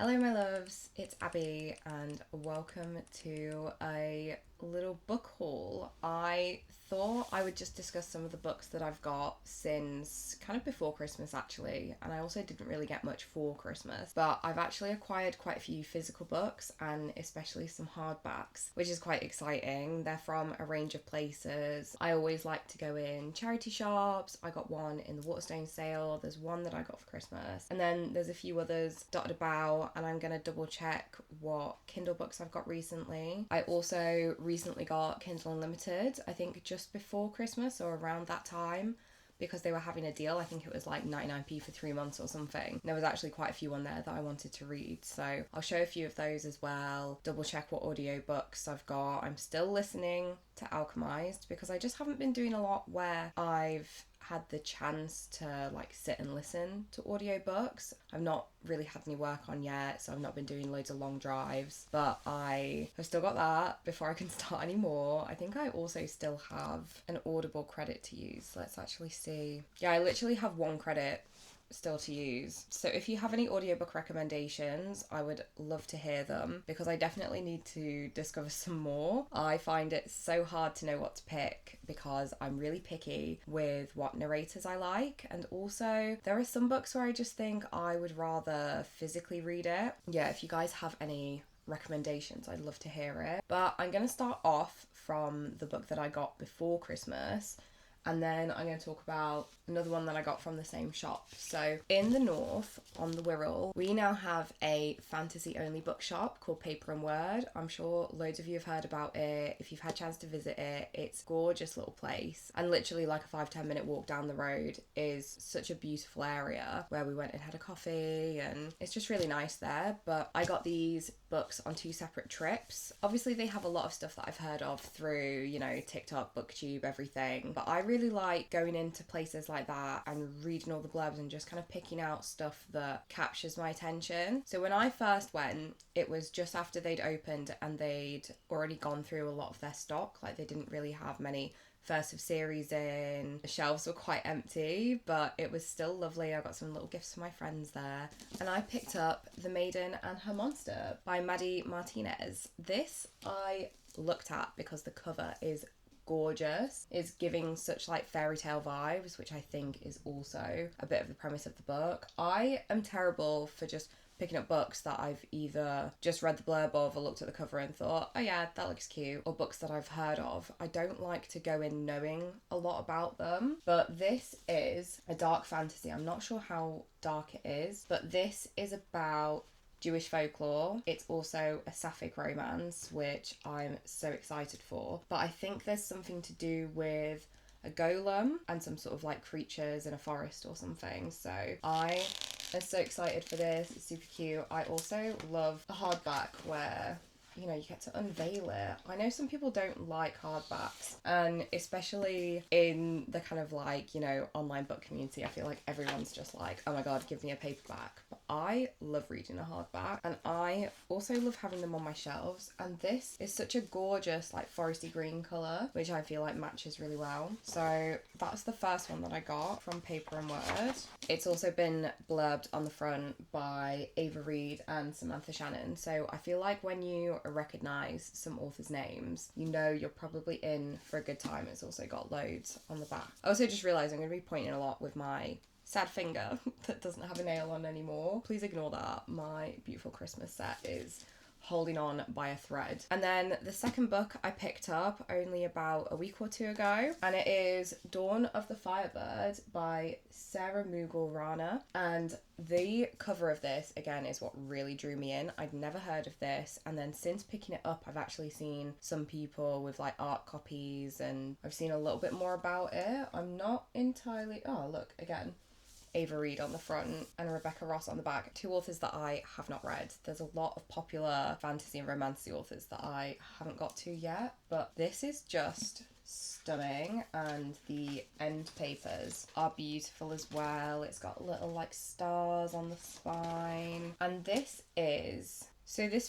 Hello, my loves, it's Abby, and welcome to a little book haul. I thought I would just discuss some of the books that I've got since kind of before Christmas, actually, and I also didn't really get much for Christmas, but I've actually acquired quite a few physical books and especially some hardbacks, which is quite exciting. They're from a range of places. I always like to go in charity shops. I got one in the Waterstone sale, there's one that I got for Christmas, and then there's a few others dotted about, and I'm gonna double check what Kindle books I've got recently. I also recently got Kindle Unlimited, I think just before Christmas or around that time, because they were having a deal. I think it was like 99p for 3 months or something. There was actually quite a few on there that I wanted to read, so I'll show a few of those as well. Double check what audiobooks I've got. I'm still listening to Alchemized because I just haven't been doing a lot where I've had the chance to like sit and listen to audiobooks. I've not really had any work on yet, so I've not been doing loads of long drives, but I have still got that before I can start anymore. I think I also still have an Audible credit to use. Let's actually see. Yeah, I literally have one credit still to use. So if you have any audiobook recommendations, I would love to hear them because I definitely need to discover some more. I find it so hard to know what to pick because I'm really picky with what narrators I like, and also there are some books where I just think I would rather physically read it. Yeah, if you guys have any recommendations, I'd love to hear it. But I'm going to start off from the book that I got before Christmas, and then I'm going to talk about another one that I got from the same shop. So in the north, on the Wirral, we now have a fantasy-only bookshop called Paper and Word. I'm sure loads of you have heard about it. If you've had a chance to visit it, it's a gorgeous little place. And literally like a 5-10 minute walk down the road is such a beautiful area where we went and had a coffee, and it's just really nice there. But I got these books on 2 separate trips. Obviously they have a lot of stuff that I've heard of through, TikTok, BookTube, everything. But I really like going into places like that and reading all the blurbs and just kind of picking out stuff that captures my attention. So when I first went, it was just after they'd opened and they'd already gone through a lot of their stock. Like they didn't really have many first of series in. The shelves were quite empty, but it was still lovely. I got some little gifts for my friends there. And I picked up The Maiden and Her Monster by Maddie Martinez. This I looked at because the cover is gorgeous. It's giving such like fairy tale vibes, which I think is also a bit of the premise of the book. I am terrible for just picking up books that I've either just read the blurb of or looked at the cover and thought, oh yeah, that looks cute, or books that I've heard of. I don't like to go in knowing a lot about them, but this is a dark fantasy. I'm not sure how dark it is, but this is about Jewish folklore. It's also a sapphic romance, which I'm so excited for. But I think there's something to do with a golem and some sort of like creatures in a forest or something. So I am so excited for this. It's super cute. I also love a hardback where you get to unveil it. I know some people don't like hardbacks, and especially in the kind of like, online book community, I feel like everyone's just like, oh my god, give me a paperback. But I love reading a hardback, and I also love having them on my shelves, and this is such a gorgeous like foresty green colour, which I feel like matches really well. So that's the first one that I got from Paper and Word. It's also been blurbed on the front by Ava Reed and Samantha Shannon, so I feel like when you recognise some authors' names, you're probably in for a good time. It's also got loads on the back. I also just realised I'm going to be pointing a lot with my sad finger that doesn't have a nail on anymore. Please ignore that. My beautiful Christmas set is holding on by a thread. And then the second book I picked up only about a week or two ago, and it is Dawn of the Firebird by Sarah Mughal Rana. And the cover of this, again, is what really drew me in. I'd never heard of this, and then since picking it up, I've actually seen some people with like art copies, and I've seen a little bit more about it. I'm not entirely... Oh, look, again, Ava Reed on the front and Rebecca Ross on the back. 2 authors that I have not read. There's a lot of popular fantasy and romance authors that I haven't got to yet, but this is just stunning, and the end papers are beautiful as well. It's got little like stars on the spine, and this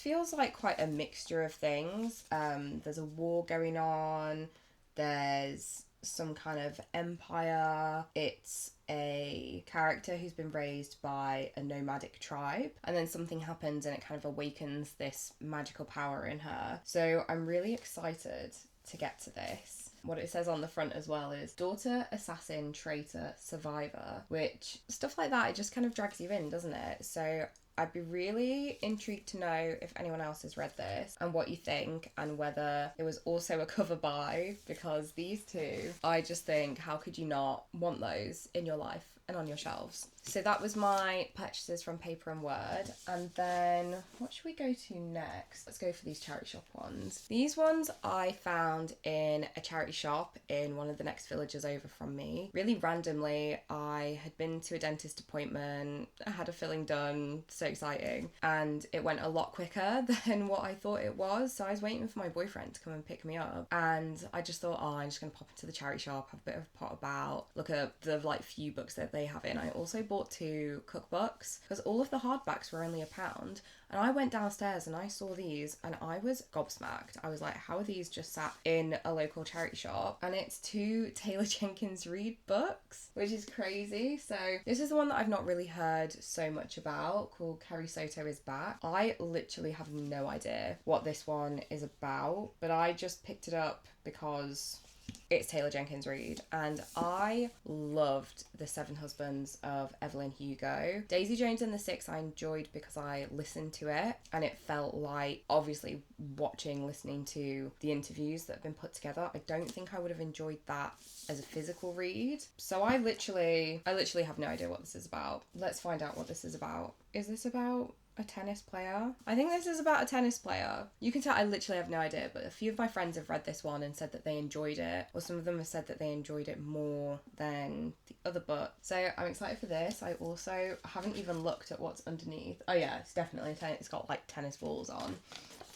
feels like quite a mixture of things. There's a war going on, there's some kind of empire. It's a character who's been raised by a nomadic tribe, and then something happens and it kind of awakens this magical power in her. So I'm really excited to get to this. What it says on the front as well is daughter, assassin, traitor, survivor, which stuff like that, it just kind of drags you in, doesn't it? So I'd be really intrigued to know if anyone else has read this and what you think, and whether it was also a cover buy, because these two, I just think, how could you not want those in your life and on your shelves? So that was my purchases from Paper and Word. And then what should we go to next? Let's go for these charity shop ones. These ones I found in a charity shop in one of the next villages over from me. Really randomly, I had been to a dentist appointment, I had a filling done, so exciting, and it went a lot quicker than what I thought it was. So I was waiting for my boyfriend to come and pick me up, and I just thought, oh, I'm just gonna pop into the charity shop, have a bit of a pot about, look at the like few books that they have in. I also bought 2 cookbooks because all of the hardbacks were only £1, and I went downstairs and I saw these and I was gobsmacked. I was like, how are these just sat in a local charity shop? And it's 2 Taylor Jenkins Reid books, which is crazy. So this is the one that I've not really heard so much about, called Carrie Soto is Back. I literally have no idea what this one is about, but I just picked it up because it's Taylor Jenkins Reid, and I loved The Seven Husbands of Evelyn Hugo. Daisy Jones and the Six I enjoyed because I listened to it, and it felt like, obviously listening to the interviews that have been put together, I don't think I would have enjoyed that as a physical read. So I literally have no idea what this is about. Let's find out what this is about. Is this about a tennis player? I think this is about a tennis player. You can tell I literally have no idea, but a few of my friends have read this one and said that they enjoyed it, or some of them have said that they enjoyed it more than the other book. So I'm excited for this. I also haven't even looked at what's underneath. Oh yeah, it's definitely it's got like tennis balls on.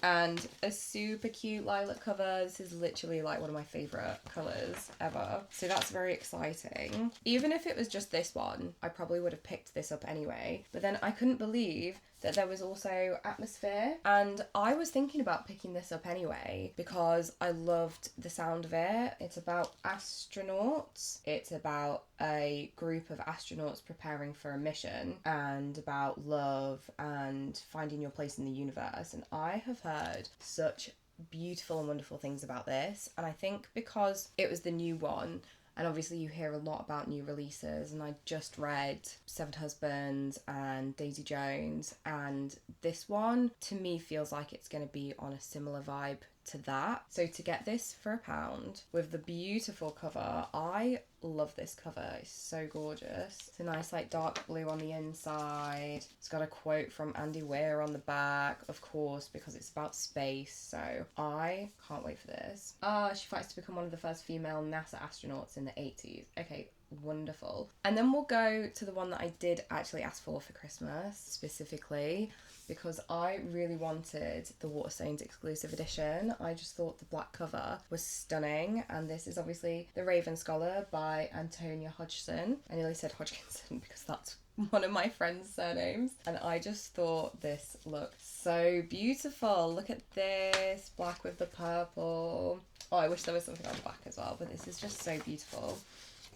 And a super cute lilac cover. This is literally like one of my favourite colours ever. So that's very exciting. Even if it was just this one, I probably would have picked this up anyway. But then I couldn't believe that there was also Atmosphere. And I was thinking about picking this up anyway because I loved the sound of it. It's about astronauts. It's about a group of astronauts preparing for a mission, and about love and finding your place in the universe. And I have heard such beautiful and wonderful things about this. And I think because it was the new one, and obviously you hear a lot about new releases, and I just read Seven Husbands and Daisy Jones, and this one to me feels like it's going to be on a similar vibe to that. So to get this for £1 with the beautiful cover, I love this cover. It's so gorgeous. It's a nice like dark blue on the inside. It's got a quote from Andy Weir on the back, of course, because it's about space. So I can't wait for this. She fights to become one of the first female NASA astronauts in the 80s. Okay, wonderful. And then we'll go to the one that I did actually ask for Christmas specifically, because I really wanted the Waterstones exclusive edition. I just thought the black cover was stunning, and this is obviously The Raven Scholar by Antonia Hodgson. I nearly said Hodgkinson because that's one of my friend's surnames, and I just thought this looked so beautiful. Look at this, black with the purple. Oh, I wish there was something on the back as well, but this is just so beautiful.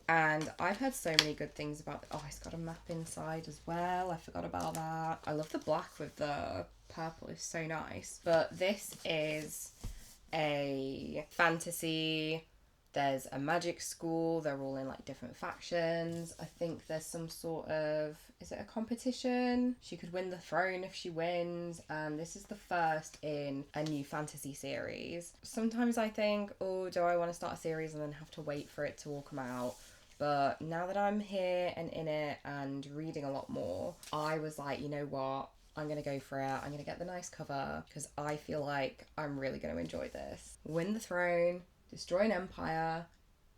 And I've heard so many good things about it. Oh, it's got a map inside as well. I forgot about that. I love the black with the purple. It's so nice. But this is a fantasy. There's a magic school. They're all in like different factions. I think there's some sort of... Is it a competition? She could win the throne if she wins. And this is the first in a new fantasy series. Sometimes I think, oh, do I want to start a series and then have to wait for it to all come out? But now that I'm here and in it and reading a lot more, I was like, you know what? I'm going to go for it. I'm going to get the nice cover because I feel like I'm really going to enjoy this. Win the throne, destroy an empire.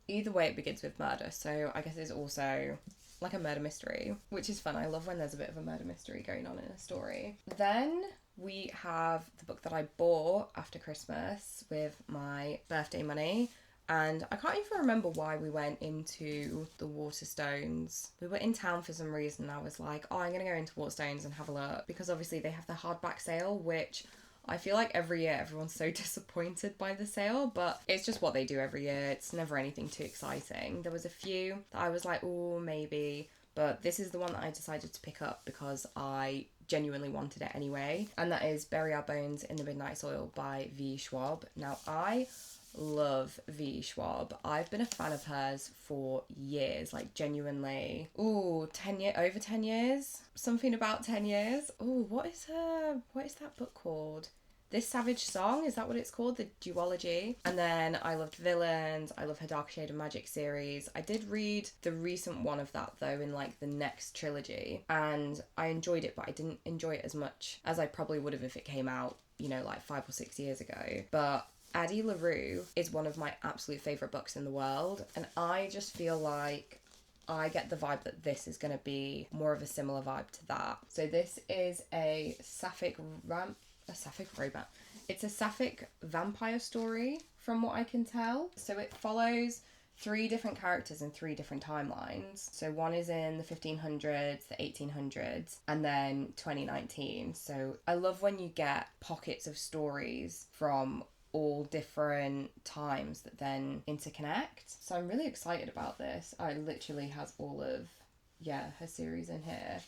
Either way, it begins with murder. So I guess it's also like a murder mystery, which is fun. I love when there's a bit of a murder mystery going on in a story. Then we have the book that I bought after Christmas with my birthday money. And I can't even remember why we went into the Waterstones. We were in town for some reason. I was like, oh, I'm going to go into Waterstones and have a look. Because obviously they have the hardback sale, which I feel like every year everyone's so disappointed by the sale, but it's just what they do every year. It's never anything too exciting. There was a few that I was like, oh, maybe, but this is the one that I decided to pick up because I genuinely wanted it anyway, and that is Bury Our Bones in the Midnight Soil by V. Schwab. Now, I love V. Schwab. I've been a fan of hers for years, like genuinely. Ooh, 10 years, over 10 years? Something about 10 years. Ooh, what is that book called? This Savage Song, is that what it's called? The duology. And then I loved Villains. I love her Dark Shade of Magic series. I did read the recent one of that though in like the next trilogy, and I enjoyed it, but I didn't enjoy it as much as I probably would have if it came out, you know, like 5 or 6 years ago. But Addie LaRue is one of my absolute favourite books in the world, and I just feel like I get the vibe that this is going to be more of a similar vibe to that. So this is a sapphic romance. It's a sapphic vampire story from what I can tell. So it follows 3 different characters in 3 different timelines. So one is in the 1500s, the 1800s, and then 2019. So I love when you get pockets of stories from all different times that then interconnect. So I'm really excited about this. I literally has all of, her series in here.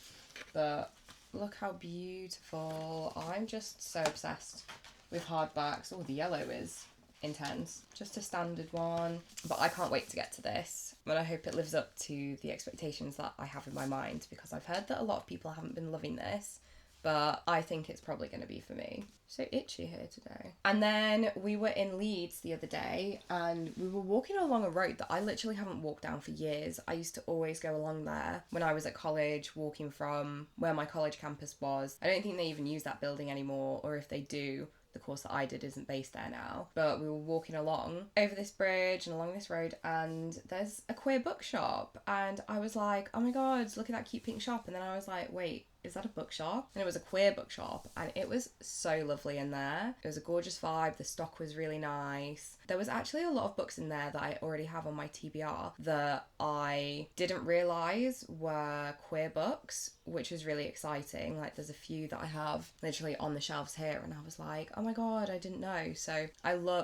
But look how beautiful. I'm just so obsessed with hardbacks. Oh, the yellow is intense. Just a standard one. But I can't wait to get to this. But I hope it lives up to the expectations that I have in my mind, because I've heard that a lot of people haven't been loving this. But I think it's probably going to be for me. So itchy here today. And then we were in Leeds the other day, and we were walking along a road that I literally haven't walked down for years. I used to always go along there when I was at college, walking from where my college campus was. I don't think they even use that building anymore, or if they do, the course that I did isn't based there now. But we were walking along over this bridge and along this road, and there's a queer bookshop, and I was like, oh my god, look at that cute pink shop. And then I was like, wait, is that a bookshop? And it was a queer bookshop, and it was so lovely in there. It was a gorgeous vibe. The stock was really nice. There was actually a lot of books in there that I already have on my TBR that I didn't realise were queer books, which was really exciting. Like, there's a few that I have literally on the shelves here, and I was like, oh my god, I didn't know. So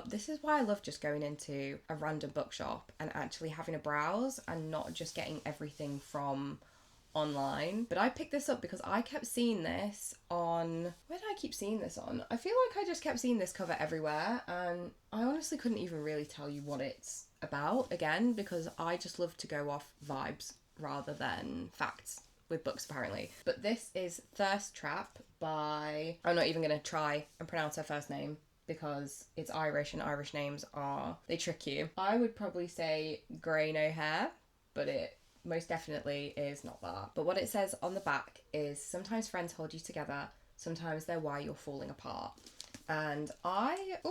this is why I love just going into a random bookshop and actually having a browse and not just getting everything from online. But I picked this up because I kept seeing this on, where did I keep seeing this on? I feel like I just kept seeing this cover everywhere, and I honestly couldn't even really tell you what it's about, again, because I just love to go off vibes rather than facts with books, apparently. But this is Thirst Trap by, I'm not even going to try and pronounce her first name because it's Irish, and Irish names they trick you. I would probably say Grey No Hair, but it most definitely is not that. But what it says on the back is, sometimes friends hold you together, sometimes they're why you're falling apart. And I've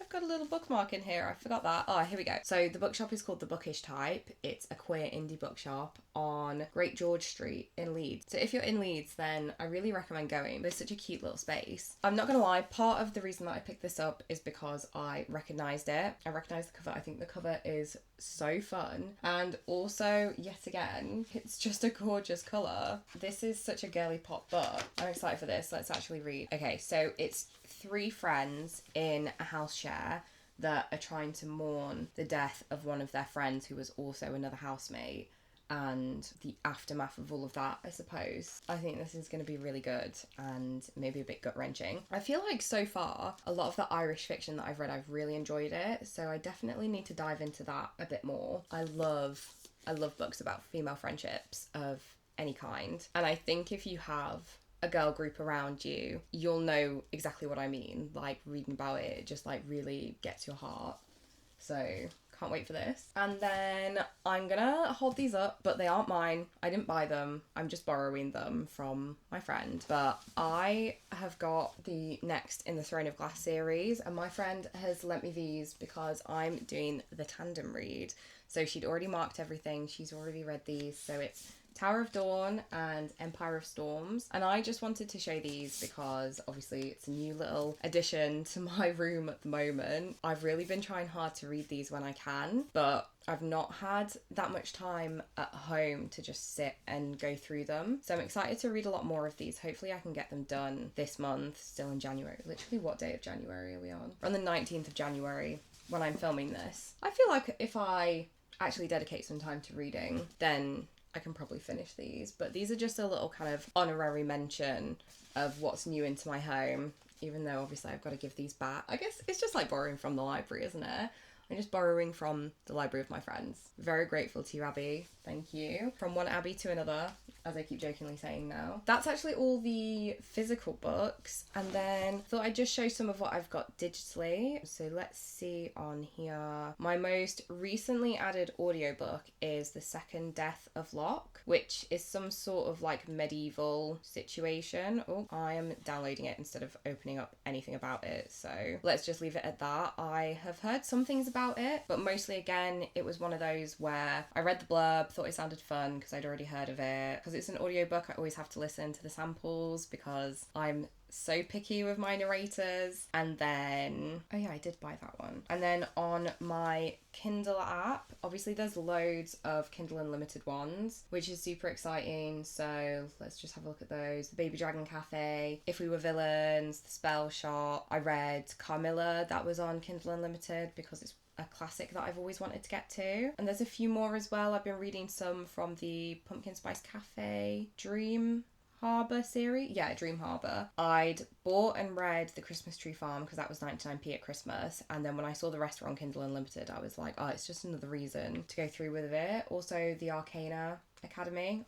got a little bookmark in here. I forgot that. Oh, here we go. So the bookshop is called The Bookish Type. It's a queer indie bookshop on Great George Street in Leeds. So if you're in Leeds, then I really recommend going. There's such a cute little space. I'm not gonna lie, part of the reason that I picked this up is because I recognised it. I recognised the cover. I think the cover is so fun. And also, yet again, it's just a gorgeous colour. This is such a girly pop book. I'm excited for this. Let's actually read. Okay, so it's 3 friends in a house share that are trying to mourn the death of one of their friends who was also another housemate, and the aftermath of all of that, I suppose. I think this is going to be really good and maybe a bit gut-wrenching. I feel like so far, a lot of the Irish fiction that I've read, I've really enjoyed it, so I definitely need to dive into that a bit more. I love books about female friendships of any kind, and I think if you have a girl group around you, you'll know exactly what I mean. Like, reading about it just like really gets your heart. So can't wait for this. And then I'm gonna hold these up, but they aren't mine. I didn't buy them. I'm just borrowing them from my friend. But I have got the next in the Throne of Glass series, and my friend has lent me these because I'm doing the tandem read. So she'd already marked everything. She's already read these. So it's Tower of Dawn and Empire of Storms. And I just wanted to show these because obviously it's a new little addition to my room at the moment. I've really been trying hard to read these when I can, but I've not had that much time at home to just sit and go through them. So I'm excited to read a lot more of these. Hopefully I can get them done this month, still in January. Literally, what day of January are we on? We're on the 19th of January when I'm filming this. I feel like if I actually dedicate some time to reading, then I can probably finish these. But these are just a little kind of honorary mention of what's new into my home, even though obviously I've got to give these back. I guess it's just like borrowing from the library, isn't it? I'm just borrowing from the library of my friends. Very grateful to you, Abby. Thank you. From one Abby to another, as I keep jokingly saying now. That's actually all the physical books. And then thought I'd just show some of what I've got digitally. So let's see on here. My most recently added audiobook is The Second Death of Locke, which is some sort of like medieval situation. Oh, I am downloading it instead of opening up anything about it. So let's just leave it at that. I have heard some things about it, but mostly again, it was one of those where I read the blurb, thought it sounded fun because I'd already heard of it. Because it's an audiobook, I always have to listen to the samples because I'm so picky with my narrators. And then, oh yeah, I did buy that one. And then on my Kindle app, obviously there's loads of Kindle Unlimited ones, which is super exciting. So let's just have a look at those. The Baby Dragon Cafe, If We Were Villains, The Spell Shop. I read Carmilla, that was on Kindle Unlimited because it's a classic that I've always wanted to get to. And there's a few more as well. I've been reading some from the Pumpkin Spice Cafe Dream Harbour series. Yeah, Dream Harbour. I'd bought and read The Christmas Tree Farm because that was 99p at Christmas. And then when I saw the rest were on Kindle Unlimited, I was like, oh, it's just another reason to go through with it. Also, the Arcana Academy,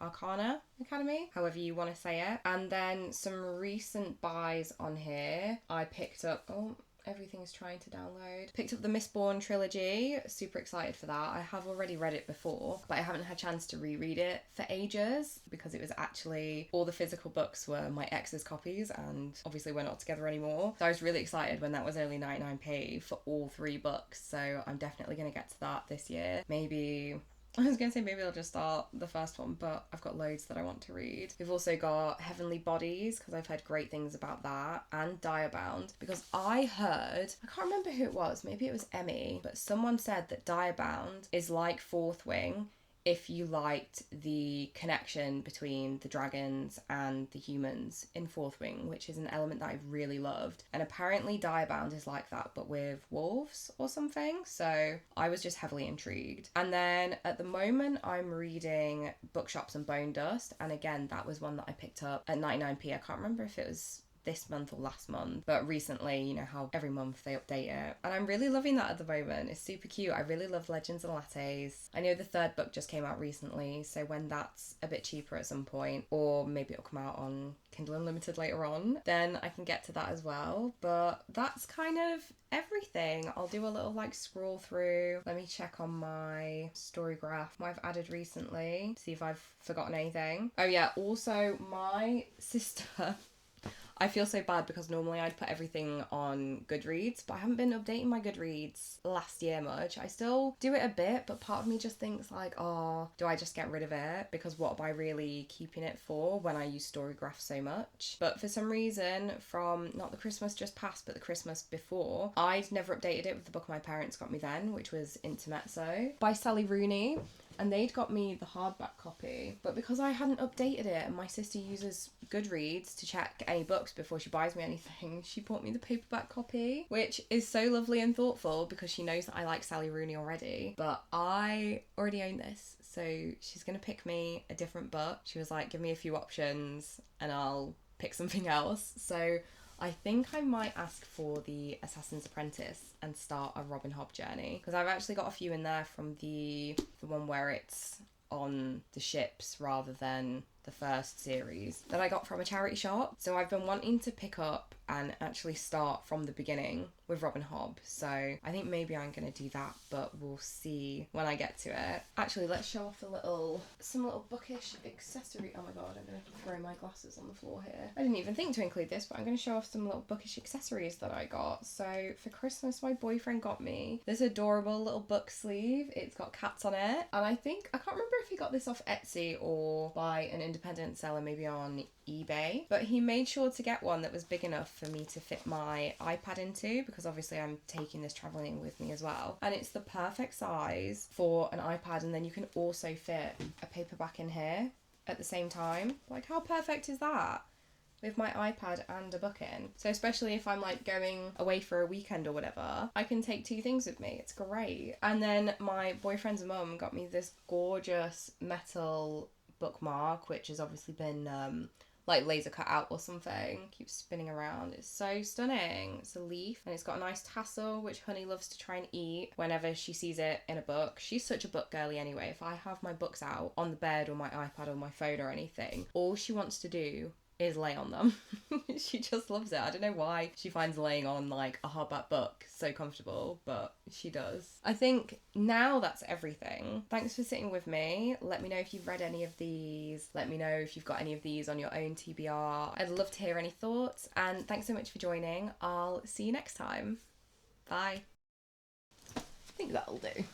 however you want to say it. And then some recent buys on here. I picked up, everything's trying to download. Picked up the Mistborn trilogy. Super excited for that. I have already read it before, but I haven't had a chance to reread it for ages because it was actually, all the physical books were my ex's copies and obviously we're not together anymore. So I was really excited when that was only 99p for all 3 books. So I'm definitely going to get to that this year. I was going to say maybe I'll just start the first one, but I've got loads that I want to read. We've also got Heavenly Bodies, because I've heard great things about that, and Diabound, because I heard, I can't remember who it was, maybe it was Emmy, but someone said that Diabound is like Fourth Wing if you liked the connection between the dragons and the humans in Fourth Wing, which is an element that I've really loved. And apparently Diabound is like that, but with wolves or something. So I was just heavily intrigued. And then at the moment I'm reading Bookshops and Bone Dust. And again, that was one that I picked up at 99p. I can't remember if it was this month or last month, but recently, you know how every month they update it, and I'm really loving that at the moment. It's super cute. I really love Legends and Lattes. I know the 3rd book just came out recently, so when that's a bit cheaper at some point, or maybe it'll come out on Kindle Unlimited later on, then I can get to that as well. But that's kind of everything. I'll do a little like scroll through. Let me check on my story graph what I've added recently, see if I've forgotten anything. Oh yeah, also my sister, I feel so bad because normally I'd put everything on Goodreads, but I haven't been updating my Goodreads last year much. I still do it a bit, but part of me just thinks like, oh, do I just get rid of it? Because what am I really keeping it for when I use Storygraph so much? But for some reason, from not the Christmas just past, but the Christmas before, I'd never updated it with the book my parents got me then, which was Intermezzo by Sally Rooney. And they'd got me the hardback copy, but because I hadn't updated it and my sister uses Goodreads to check any books before she buys me anything, she bought me the paperback copy, which is so lovely and thoughtful because she knows that I like Sally Rooney already, but I already own this, so she's gonna pick me a different book. She was like, give me a few options and I'll pick something else. So I think I might ask for the Assassin's Apprentice and start a Robin Hobb journey, because I've actually got a few in there from the one where it's on the ships rather than the the first series that I got from a charity shop. So I've been wanting to pick up and actually start from the beginning with Robin Hobb. So I think maybe I'm going to do that, but we'll see when I get to it. Actually, let's show off some little bookish accessory. Oh my god, I'm going to throw my glasses on the floor here. I didn't even think to include this, but I'm going to show off some little bookish accessories that I got. So for Christmas, my boyfriend got me this adorable little book sleeve. It's got cats on it. And I can't remember if he got this off Etsy or by an independent seller, maybe on eBay, but he made sure to get one that was big enough for me to fit my iPad into, because obviously I'm taking this traveling with me as well, and it's the perfect size for an iPad, and then you can also fit a paperback in here at the same time. Like, how perfect is that? With my iPad and a book in. So especially if I'm like going away for a weekend or whatever, I can take 2 things with me. It's great. And then my boyfriend's mum got me this gorgeous metal bookmark, which has obviously been like laser cut out or something. Keeps spinning around. It's so stunning. It's a leaf and it's got a nice tassel, which Honey loves to try and eat whenever she sees it in a book. She's such a book girly anyway. If I have my books out on the bed or my iPad or my phone or anything, all she wants to do is lay on them. She just loves it. I don't know why she finds laying on like a hardback book so comfortable, but she does. I think now that's everything. Thanks for sitting with me. Let me know if you've read any of these. Let me know if you've got any of these on your own TBR. I'd love to hear any thoughts, and thanks so much for joining. I'll see you next time. Bye. I think that'll do.